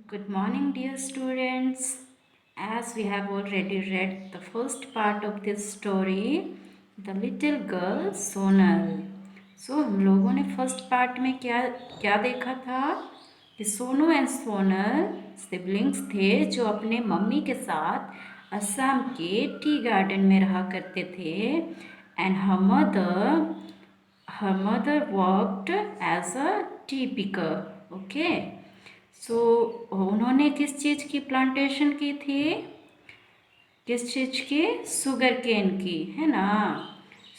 Good morning, dear students. As we have already read the first part of this story, The Little Girl Sonal. हम लोगों ने first part में क्या क्या देखा था कि सोनू एंड सोनल सिबलिंग्स थे जो अपने मम्मी के साथ असम के टी गार्डन में रहा करते थे and her mother worked as a tea picker. Okay, so उन्होंने किस चीज़ की प्लांटेशन की थी? किस चीज़ की? शुगर केन की, है ना।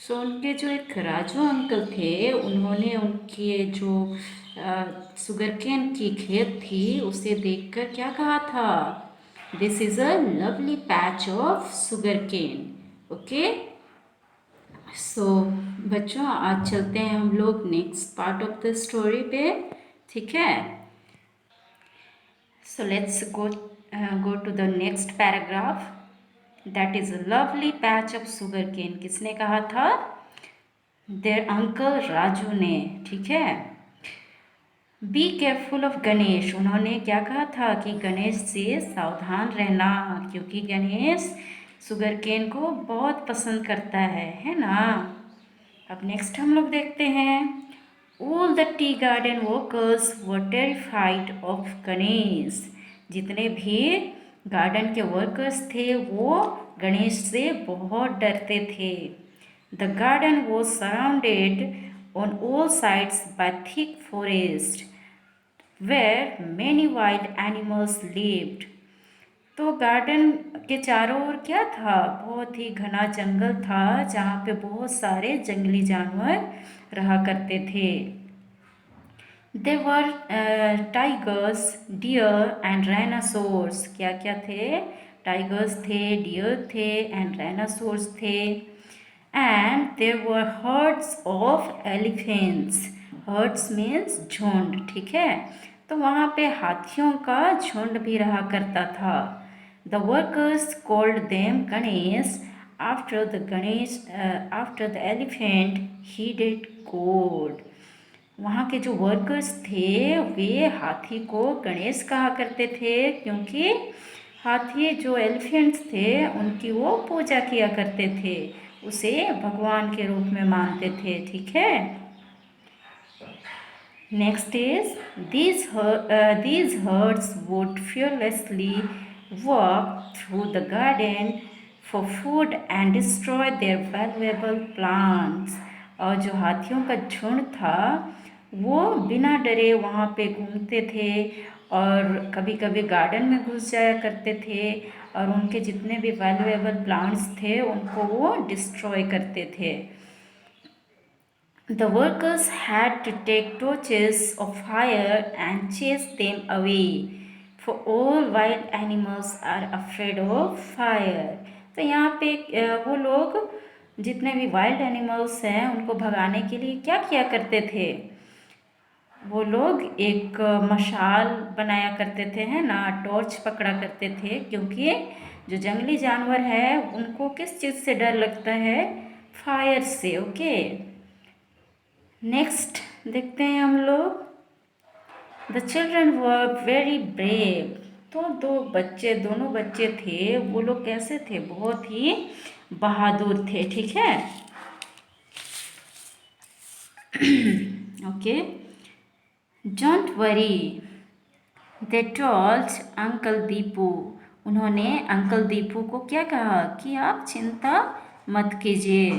सो उनके जो एक राजू अंकल थे, उन्होंने उनके जो शुगर केन की खेत थी उसे देखकर क्या कहा था? This is a lovely patch of sugar cane. Okay, so बच्चों आज चलते हैं हम लोग next part of the story पे, ठीक है। So let's go to the next paragraph. That is a lovely patch of sugarcane. किसने कहा था? Their uncle राजू ने, ठीक है। बी केयरफुल ऑफ गणेश, उन्होंने क्या कहा था कि गणेश से सावधान रहना, क्योंकि गणेश शुगर केन को बहुत पसंद करता है ना। अब नेक्स्ट हम लोग देखते हैं। All the tea garden workers were terrified of Ganesh, जितने भी गार्डन के वर्कर्स थे वो गणेश से बहुत डरते थे। The garden was surrounded on all sides by thick forest where many wild animals lived. तो गार्डन के चारों ओर क्या था? बहुत ही घना जंगल था जहाँ पे बहुत सारे जंगली जानवर रहा करते थे। दे वर टाइगर्स, डियर एंड राइनासोर्स। क्या क्या थे? टाइगर्स थे, डियर थे एंड राइनासोर्स थे। And there were hertz of elephants. Hertz means झुंड, ठीक है। तो वहाँ पे हाथियों का झुंड भी रहा करता था। The workers called them Ganesh after the elephant headed god. वहाँ के जो वर्कर्स थे वे हाथी को गणेश कहा करते थे, क्योंकि हाथी जो एलिफेंट्स थे उनकी वो पूजा किया करते थे, उसे भगवान के रूप में मानते थे, ठीक है। Next is these herds would fearlessly walk through the garden for food and destroy their valuable plants. और जो हाथियों का झुंड था वो बिना डरे वहाँ पे घूमते थे और कभी कभी गार्डन में घुस जाया करते थे और उनके जितने भी वैल्यूएबल प्लांट्स थे उनको वो डिस्ट्रॉय करते थे। The workers had to take torches of fire and chase them away, for all wild animals are afraid of fire. तो यहाँ पे वो लोग जितने भी वाइल्ड एनिमल्स हैं उनको भगाने के लिए क्या किया करते थे? वो लोग एक मशाल बनाया करते थे, है ना, टॉर्च पकड़ा करते थे, क्योंकि जो जंगली जानवर है उनको किस चीज़ से डर लगता है? फायर से। ओके, नेक्स्ट देखते हैं हम लोग। The children were very brave. तो दोनों बच्चे थे, वो लोग कैसे थे? बहुत ही बहादुर थे, ठीक है। Okay, don't worry they told uncle Deepu. उन्होंने अंकल दीपू को क्या कहा कि आप चिंता मत कीजिए।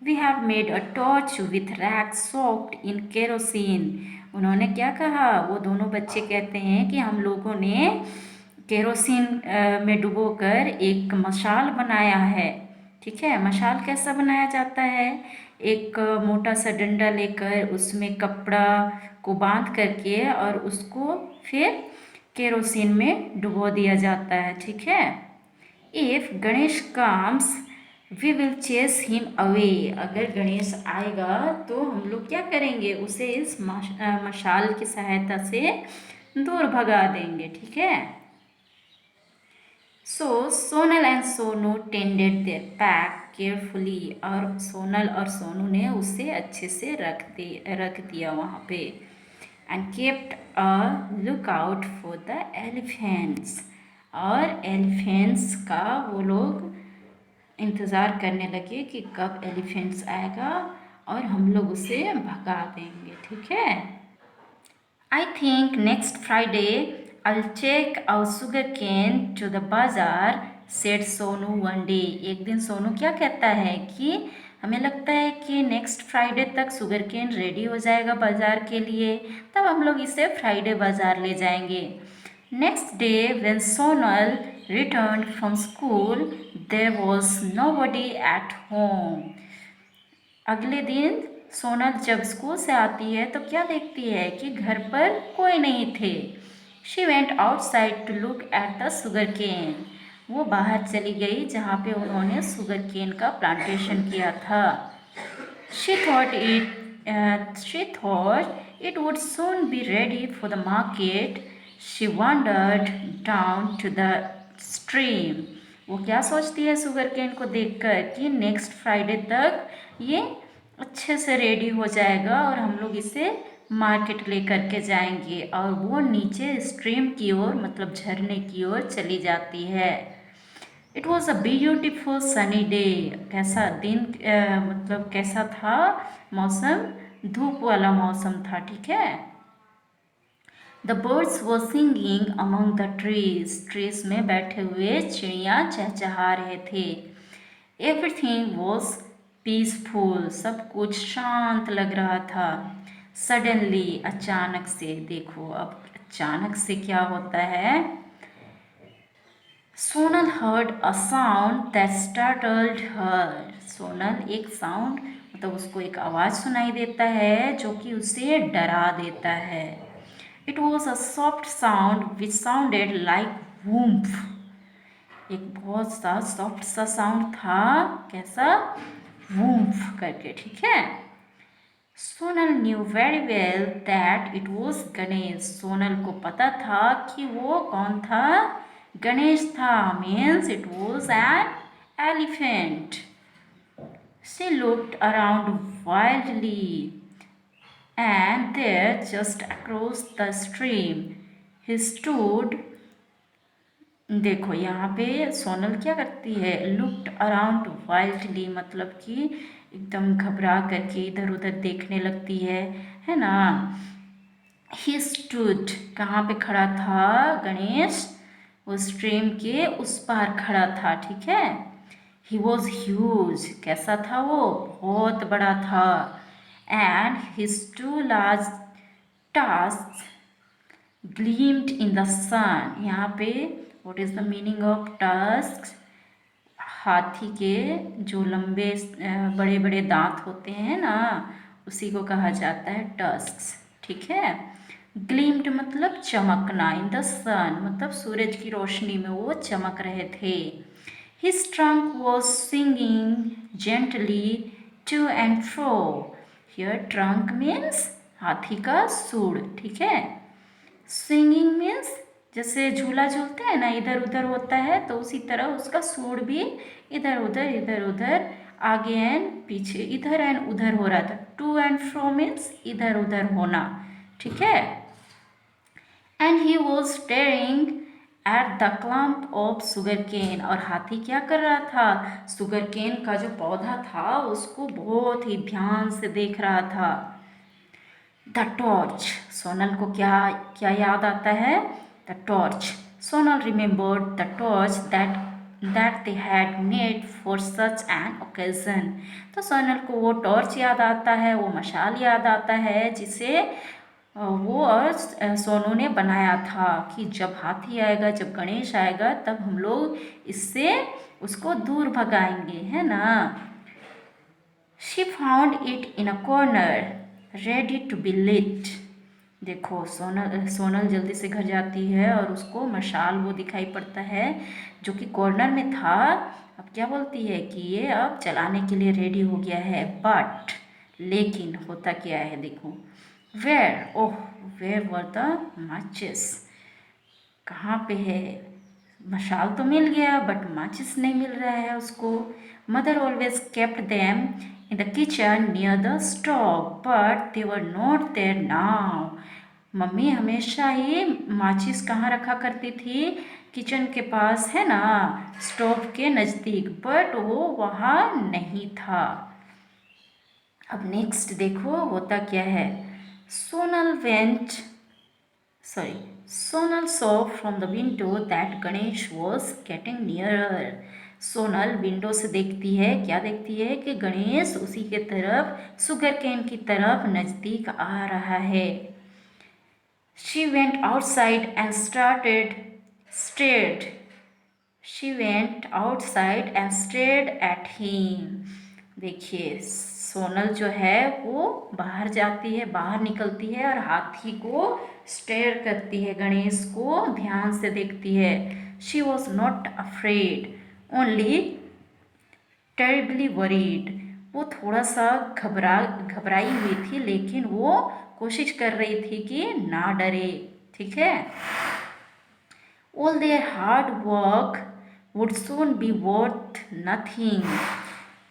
We have made a torch with rags soaked in kerosene. उन्होंने क्या कहा? वो दोनों बच्चे कहते हैं कि हम लोगों ने केरोसिन में डुबोकर एक मशाल बनाया है, ठीक है। मशाल कैसा बनाया जाता है? एक मोटा सा डंडा लेकर उसमें कपड़ा को बांध करके और उसको फिर केरोसिन में डुबो दिया जाता है, ठीक है। If Ganesh comes we will chase him away. अगर गणेश आएगा तो हम लोग क्या करेंगे? उसे इस मशाल की सहायता से दूर भगा देंगे, ठीक है। So Sonal and Sonu tended their pack carefully. और सोनल और सोनू ने उसे अच्छे से रख दिया वहाँ पे। and kept a lookout for the elephants. और एलिफेंट्स का वो लोग इंतज़ार करने लगे कि कब एलिफेंट्स आएगा और हम लोग उसे भगा देंगे, ठीक है। I think next Friday I'll take our sugarcane to the bazaar, said Sonu one day. एक दिन सोनू क्या कहता है कि हमें लगता है कि नेक्स्ट फ्राइडे तक शुगर केन रेडी हो जाएगा बाज़ार के लिए, तब हम लोग इसे फ्राइडे बाज़ार ले जाएंगे। Next day when Sonal return from school there was nobody at home. अगले दिन सोनल जब स्कूल से आती है तो क्या देखती है कि घर पर कोई नहीं थे। She went outside to look at the sugar cane. वो बाहर चली गई जहाँ पे उन्होंने शुगर केन का प्लांटेशन किया था। She thought it would soon be ready for the market. She wandered down to the stream. वो क्या सोचती है शुगर केन को देखकर कि नेक्स्ट फ्राइडे तक ये अच्छे से रेडी हो जाएगा और हम लोग इसे मार्केट ले करके जाएंगे। और वो नीचे स्ट्रीम की ओर मतलब झरने की ओर चली जाती है। It was a beautiful sunny day. कैसा दिन मतलब कैसा था मौसम, धूप वाला मौसम था, ठीक है। The birds were singing among the trees. Trees में बैठे हुए चिड़िया चहचहा रहे थे। Everything was peaceful. सब कुछ शांत लग रहा था। सडनली अचानक से, देखो अब अचानक से क्या होता है। Sonal heard a sound that startled her. Sonal एक साउंड मतलब उसको एक आवाज़ सुनाई देता है जो कि उसे डरा देता है। It was a soft sound which sounded like whoomph. एक बहुत सा सॉफ्ट सा साउंड था, कैसा, वूम्फ करके, ठीक है। Sonal new very well that it was Ganesh. Sonal को पता था कि वो कौन था, गणेश था। Means it was an elephant. She looked around wildly and there just across the stream he stood। देखो यहाँ पे सोनल क्या करती है, लुक्ड अराउंड वाइल्डली मतलब कि एकदम घबरा करके इधर उधर देखने लगती है ना। ही स्टूड, कहाँ पे खड़ा था गणेश, वो स्ट्रीम के उस पार खड़ा था, ठीक है। ही वॉज ह्यूज, कैसा था वो, बहुत बड़ा था। And his two large tusks gleamed in the sun. यहाँ पे what is the meaning of tusk, हाथी के जो लंबे बड़े बड़े दांत होते हैं ना, उसी को कहा जाता है टस्क्स, ठीक है। ग्लीम्ड मतलब चमकना, इन द सन मतलब सूरज की रोशनी में वो चमक रहे थे। His trunk was swinging gently to and fro. Here trunk means हाथी का सूंड, ठीक है। स्विंगिंग मीन्स जैसे झूला झूलते हैं ना, इधर उधर होता है, तो उसी तरह उसका सूंड भी इधर उधर आगे एंड पीछे, इधर एंड उधर हो रहा था। टू एंड फ्रो मीन्स इधर उधर होना, ठीक है। And he was staring at the clump of sugar cane. और हाथी क्या कर रहा था, सुगर केन का जो पौधा था उसको बहुत ही ध्यान से देख रहा था। द टॉर्च, सोनल को क्या क्या याद आता है, the torch. Sonal remembered the torch that they had made for such an occasion. तो सोनल को वो टॉर्च याद आता है, वो मशाल याद आता है जिसे वो और सोनू ने बनाया था कि जब हाथी आएगा, जब गणेश आएगा, तब हम लोग इससे उसको दूर भगाएंगे, है ना। She found it in a corner ready to be lit. देखो सोनल जल्दी से घर जाती है और उसको मशाल वो दिखाई पड़ता है जो कि कॉर्नर में था। अब क्या बोलती है कि ये अब जलाने के लिए रेडी हो गया है। बट लेकिन होता क्या है, देखो, वेयर वर द मैचेस, कहाँ पे है, मशाल तो मिल गया बट माचिस नहीं मिल रहा है उसको। Mother always kept them in the kitchen near the stove but they were not there now. Mummy हमेशा ही माचिस कहाँ रखा करती थी, किचन के पास है ना, स्टोव के नज़दीक, बट वो वहाँ नहीं था। अब नेक्स्ट देखो होता क्या है। Sonal went sorry Sonal saw from the window that Ganesh was getting nearer. Sonal window से देखती है, क्या देखती है कि गणेश उसी के तरफ, सुगर केन की तरफ नज़दीक आ रहा है। She went outside and stared. She went outside and stared at him. देखिए सोनल जो है वो बाहर जाती है, बाहर निकलती है और हाथी को स्टेयर करती है, गणेश को ध्यान से देखती है। She was not afraid, only terribly worried. वो थोड़ा सा घबराई हुई थी, लेकिन वो कोशिश कर रही थी कि ना डरे। ठीक है। All their hard work would soon be worth nothing.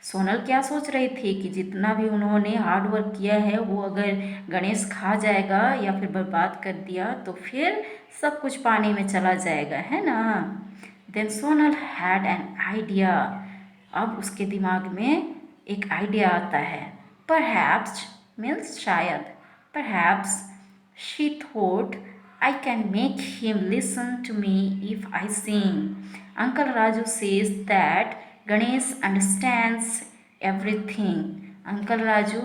Sonal क्या सोच रही थी कि जितना भी उन्होंने हार्ड वर्क किया है वो अगर गणेश खा जाएगा या फिर बर्बाद कर दिया तो फिर सब कुछ पानी में चला जाएगा, है ना। Then Sonal had an idea. अब उसके दिमाग में एक आइडिया आता है। परहैप्स मीन्स शायद, perhaps she thought I can make him listen to me if I sing. Uncle Raju says that Ganesh understands everything. Uncle Raju,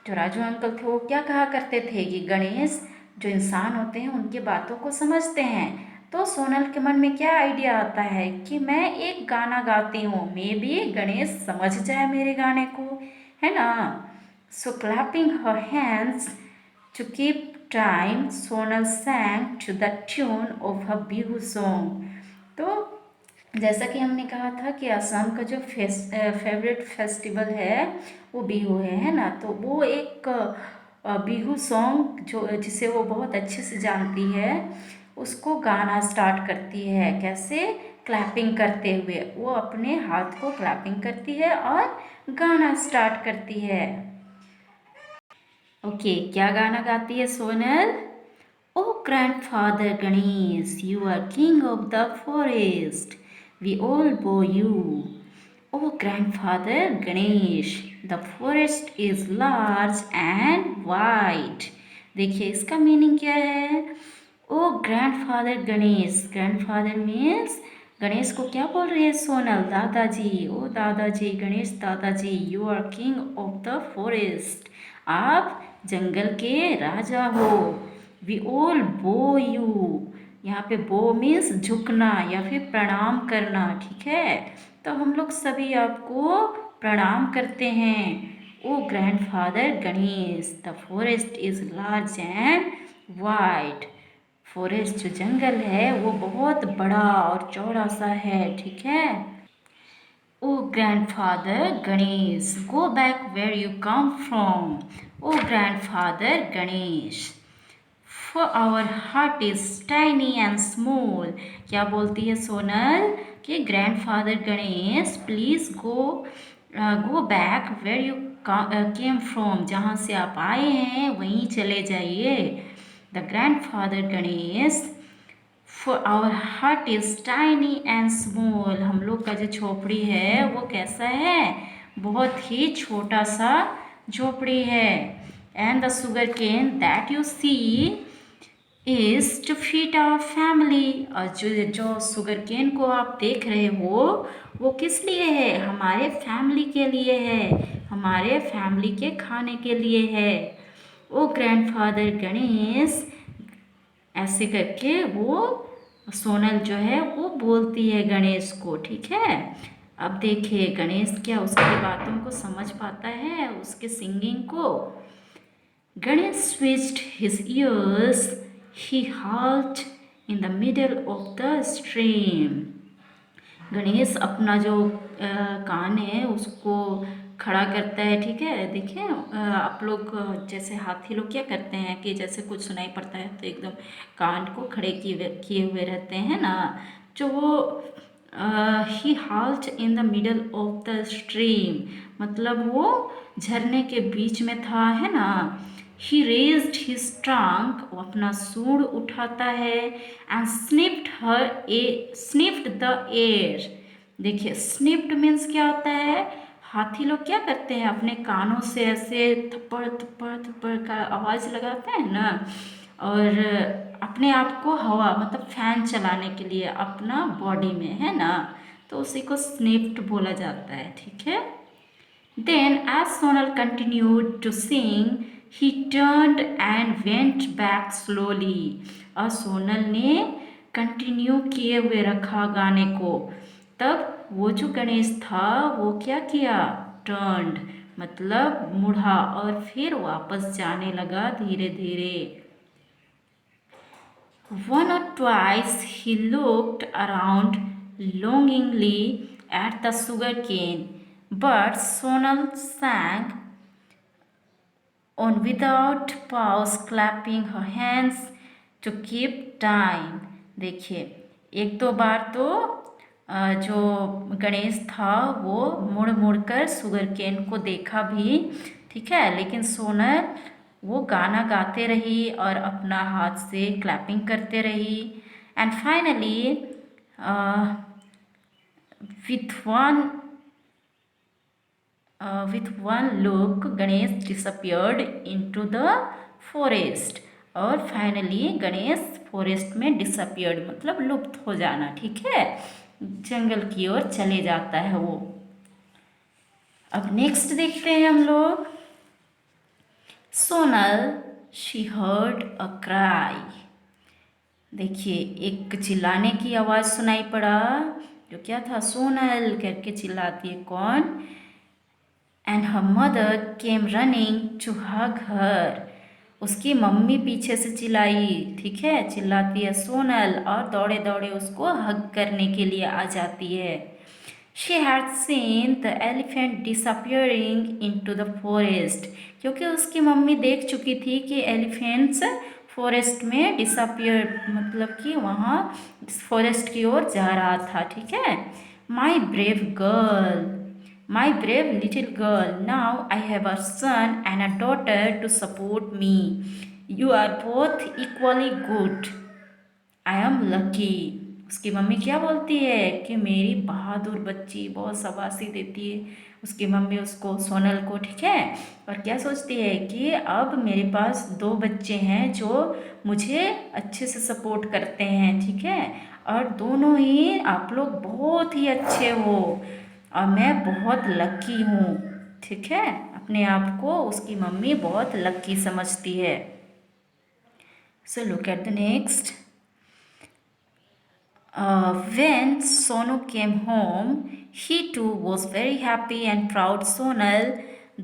जो राजू अंकल थे, वो क्या कहा करते थे कि गणेश जो इंसान होते हैं उनकी बातों को समझते हैं। तो सोनल के मन में क्या आइडिया आता है कि मैं एक गाना गाती हूँ, मे बी गणेश समझ जाए मेरे गाने को, है ना। So clapping her hands to keep time, Sonal sang to the tune of her Bihu song. तो जैसा कि हमने कहा था कि असम का जो फेवरेट फेस्टिवल है वो बिहू है ना। तो वो एक बिहू सॉन्ग जो जिसे वो बहुत अच्छे से जानती है, उसको गाना स्टार्ट करती है। कैसे? क्लैपिंग करते हुए। वो अपने हाथ को क्लैपिंग करती है और गाना स्टार्ट करती है। ओके, क्या गाना गाती है Sonal? O grandfather Ganesh, you are king of the forest, we all bow you. O grandfather Ganesh, the forest is large and wide. देखिए इसका मीनिंग क्या है। O grandfather Ganesh, grandfather means Ganesh को क्या बोल रही है सोनल? दादाजी। ओ दादाजी, गणेश दादाजी, you are king of the forest, आप जंगल के राजा हो। वी ऑल बो यू, यहाँ पे बो मीन्स झुकना या फिर प्रणाम करना। ठीक है, तो हम लोग सभी आपको प्रणाम करते हैं। O grandfather Ganesh, the forest is large and wide. Forest जो जंगल है वो बहुत बड़ा और चौड़ा सा है। ठीक है। O grandfather Ganesh, go back where you come from. O grandfather Ganesh, for our heart is tiny and small. क्या बोलती है सोनल कि grandfather Ganesh please go back where you came from, जहाँ से आप आए हैं वहीं चले जाइए। The grandfather Ganesh, for our hut is tiny and small. हम लोग का जो झोपड़ी है वो कैसा है? बहुत ही छोटा सा झोपड़ी है। And the sugar cane that you see is to feed our family. और जो शुगर केन को आप देख रहे हो वो किस लिए है? हमारे फैमिली के लिए है, हमारे फैमिली के खाने के लिए है। ओ ग्रैंडफादर गणेश, ऐसे करके वो सोनल जो है वो बोलती है गणेश को। ठीक है। अब देखिए गणेश क्या उसकी बातों को समझ पाता है, उसके सिंगिंग को। Ganesh switched his years, he halt in the middle of the stream. Ganesh अपना जो कान है उसको खड़ा करता है। ठीक है। देखिए आप लोग जैसे हाथी लोग क्या करते हैं कि जैसे कुछ सुनाई पड़ता है तो एकदम कान को खड़े किए हुए रहते हैं ना। जो वो ही halt in the middle of the stream, मतलब वो झरने के बीच में था, है ना। ही रेज्ड हिज ट्रंक, वो अपना सूंड उठाता है, एंड स्निफ्ड द एयर। देखिए स्निफ्ड मीन्स क्या होता है, हाथी लोग क्या करते हैं अपने कानों से ऐसे थप्पड़ थप्पड़ थप्पड़ का आवाज़ लगाते हैं ना, और अपने आप को हवा मतलब फैन चलाने के लिए अपना बॉडी में, है ना, तो उसी को स्निफ्ड बोला जाता है, ठीक है। Then, as Sonal continued to sing, he turned and went back slowly. और सोनल ने कंटिन्यू किए हुए रखा गाने को, तब वो जो गणेश था वो क्या किया, टर्न्ड मतलब मुड़ा, और फिर वापस जाने लगा धीरे धीरे। One or twice he looked around longingly at the sugarcane, but Sonal sang on without pause, clapping her hands to keep time। देखिए एक दो बार तो जो गणेश था वो मुड़ मुड़ कर शुगर केन को देखा भी, ठीक है, लेकिन सोनल वो गाना गाते रही और अपना हाथ से क्लैपिंग करते रही। And finally with one with one look Ganesh disappeared into the forest। और फाइनली गणेश फॉरेस्ट में डिसअपियर्ड मतलब लुप्त हो जाना, ठीक है, जंगल की ओर चले जाता है वो। अब नेक्स्ट देखते हैं हम लोग, Sonal she heard a cry. देखिए एक चिल्लाने की आवाज़ सुनाई पड़ा, जो क्या था, सोनल करके चिल्लाती है, कौन, and her mother came running to hug her. उसकी मम्मी पीछे से चिल्लाई, ठीक है, चिल्लाती है सोनल, और दौड़े दौड़े उसको हग करने के लिए आ जाती है। She had seen the elephant disappearing in to the forest, क्योंकि उसकी मम्मी देख चुकी थी कि एलिफेंट्स फॉरेस्ट में डिसअपियर मतलब कि वहाँ फॉरेस्ट की ओर जा रहा था, ठीक है। My brave girl, My brave little girl, now I have a son and a daughter to support me. You are both equally good. I am lucky. उसकी मम्मी क्या बोलती है कि मेरी बहादुर बच्ची, बहुत शाबाशी देती है उसकी मम्मी उसको, सोनल को, ठीक है, और क्या सोचती है कि अब मेरे पास दो बच्चे हैं जो मुझे अच्छे से सपोर्ट करते हैं, ठीक है, और दोनों ही आप लोग बहुत ही अच्छे हो और मैं बहुत लकी हूँ, ठीक है, अपने आप को उसकी मम्मी बहुत लकी समझती है। So look at the next. When Sonu came home, he too was very happy and proud Sonal.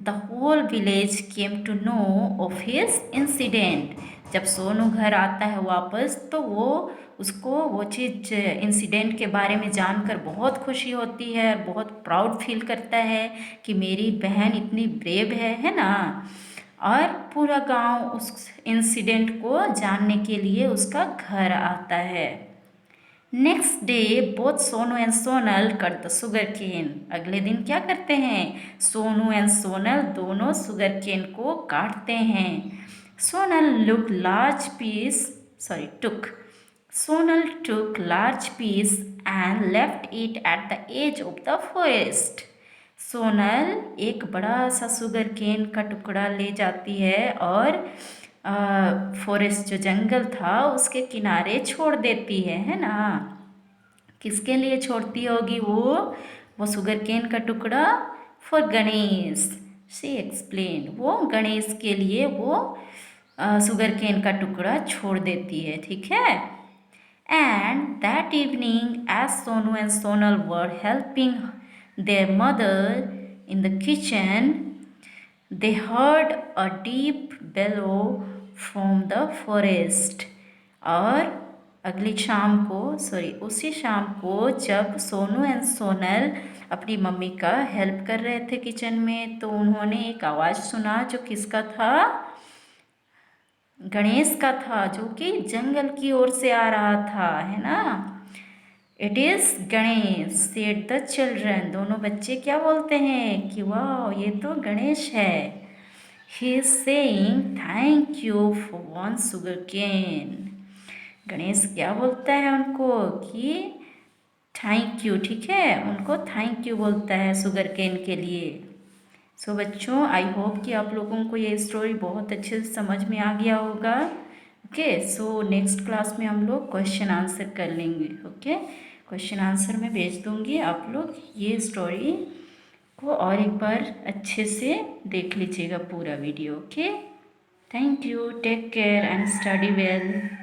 The whole village came to know of his incident। जब सोनू घर आता है वापस तो वो उसको वो चीज़ इंसिडेंट के बारे में जानकर बहुत खुशी होती है और बहुत प्राउड फील करता है कि मेरी बहन इतनी ब्रेव है ना, और पूरा गांव उस इंसिडेंट को जानने के लिए उसका घर आता है। Next day both Sonu and Sonal cut the sugar cane. अगले दिन क्या करते हैं, सोनू एंड सोनल दोनों शुगर केन को काटते हैं। Sonal took large piece and left it at the edge of the forest। Sonal एक बड़ा सा शुगर केन का टुकड़ा ले जाती है और फॉरेस्ट जो जंगल था उसके किनारे छोड़ देती है ना। किसके लिए छोड़ती होगी वो शुगर केन का टुकड़ा, फॉर गणेश। शी एक्सप्लेन, वो गणेश के लिए वो शुगर केन का टुकड़ा छोड़ देती है, ठीक है। And that evening as Sonu and Sonal were helping their mother in the kitchen, they heard a deep bellow from the forest। और उसी शाम को जब सोनू एंड सोनल अपनी मम्मी का हेल्प कर रहे थे किचन में, तो उन्होंने एक आवाज़ सुना जो किसका था, गणेश का था, जो कि जंगल की ओर से आ रहा था, है ना। It is Ganesh said the children. दोनों बच्चे क्या बोलते हैं कि वाह ये तो गणेश है। He is saying thank you for one sugar cane. Ganesh क्या बोलता है उनको कि थैंक यू, ठीक है, उनको थैंक यू बोलता है शुगर केन के लिए। सो बच्चों, आई होप कि आप लोगों को ये स्टोरी बहुत अच्छे से समझ में आ गया होगा। ओके, सो नेक्स्ट क्लास में हम लोग क्वेश्चन आंसर कर लेंगे। ओके, क्वेश्चन आंसर मैं भेज दूँगी, आप लोग ये स्टोरी को और एक बार अच्छे से देख लीजिएगा पूरा video. Okay, thank you, take care and study well.